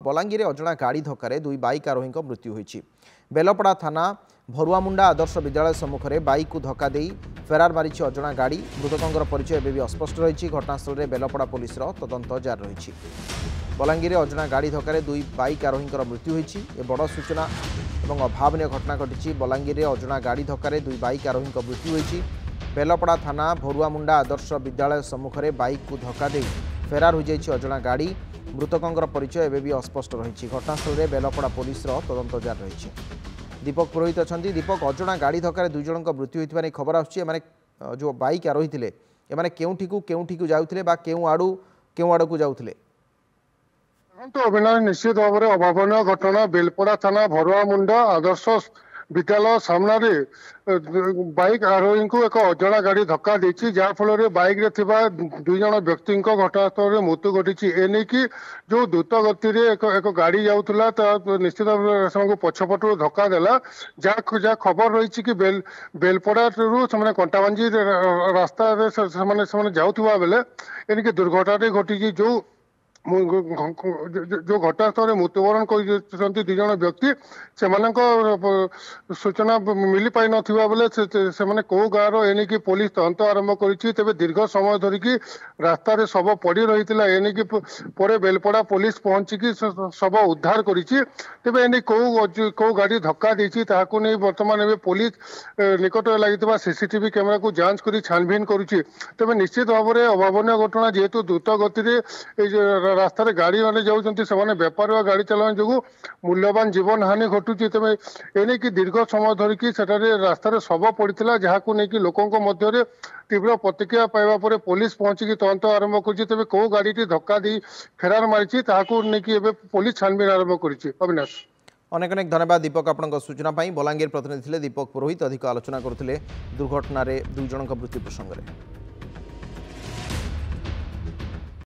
बलांगीर अजणा गाड़ी धक्के दुई बाइक आरोही मृत्यु होती। बेलपड़ा थाना भरुआमुंडा आदर्श विद्यालय सम्मुख में बाइक को धक्का दे फेरार मारी अजणा गाड़ी। मृतकों परिचय एवं भी अस्पष्ट रही। घटनास्थल में बेलपड़ा पुलिस तदंत जारी रही। बलांगीर अजणा गाड़ी धक्के दुई बाइक आरोही मृत्यु होती। बड़ सूचना और अभावन घटना घटी। बलांगीर अजणा गाड़ी धक्के दुई बाइक आरोही मृत्यु होती। बेलपड़ा थाना भरुआमुंडा आदर्श विद्यालय सम्मुख में बाइक को धक्का दे फेरार हो जाइए अजणा गाड़ी। मृतकों परिचय एवं भी अस्पष्ट रही। घटनास्थल में बेलपड़ा पुलिस तदंत जारी रही। दीपक पुरोहित अच्छा। दीपक, अजणा गाड़ी धक्के दुई जन मृत्यु होती खबर आसुचे जो बाइक आरोही थे एमाने केउठी को जाउथिले बा केउ आड़ू को जाउथिले? तो अभिनय निश्चित भाव में अभावन घटना। बेलपड़ा थाना भरुआमुंडा आदर्श विद्यालय सामने बाइक आरोही को एक अजणा गाड़ी धक्का देछि, जहाँ फल बाइक रे थिबा दुई जन व्यक्ति घटनास्थल में मृत्यु घटी। एने की जो द्रुत गति एक गाड़ी जाऊला निश्चित भाव से पछपटू धक्का देला। जहाँ खबर रही कि बेलपड़ा से कंटाबांजी रास्ता जाऊा बेले एनिक दुर्घटना घटी। जो घटनास्थल में मृत्युवरण कर दुई जन व्यक्ति से सूचना मिल पाई नथिबा बेले से कौ गाँव एनिकी पुलिस तदंत आरंभ करिछि। तेबे दीर्घ समय धरिकी रास्ता रे शव पड़ी रही एनिकी परे बेलपड़ा पुलिस पहुंचिकी शव उद्धार करिछि। तेबे एनि कौ गाड़ी धक्का देछि ताहाकु नै वर्तमान एबे पुलिस निकट लागितबा सीसीटीवी कैमरा को जांच करी छानबीन करुछि। तेबे निश्चित भाव में अभावन घटना। जेहेतु द्रुत गति रास्ता गाड़ी मैंने जाऊँच से बेपार गाड़ी चलाने जो मूल्यवान जीवन हानि घटुची। तेज एने की दीर्घ समय धरिकी रास्तार शव पड़ा, जहाँ को लेकिन लोकों मध्य तीव्र प्रतिक्रिया पाइबा पर पुलिस पहुंचिकी तदंत आरंभ कर कौ गाड़ी धक्का दी फेरार मारी लेकिन पुलिस छानबीन आरंभ कर। अविनाश, अनेक अनेक धन्यवाद दीपक आपण सूचना। बलांगीर प्रतिनिधि दीपक पुरोहित अधिक आलोचना करते दुर्घटन दुई जन मृत्यु प्रसंग में।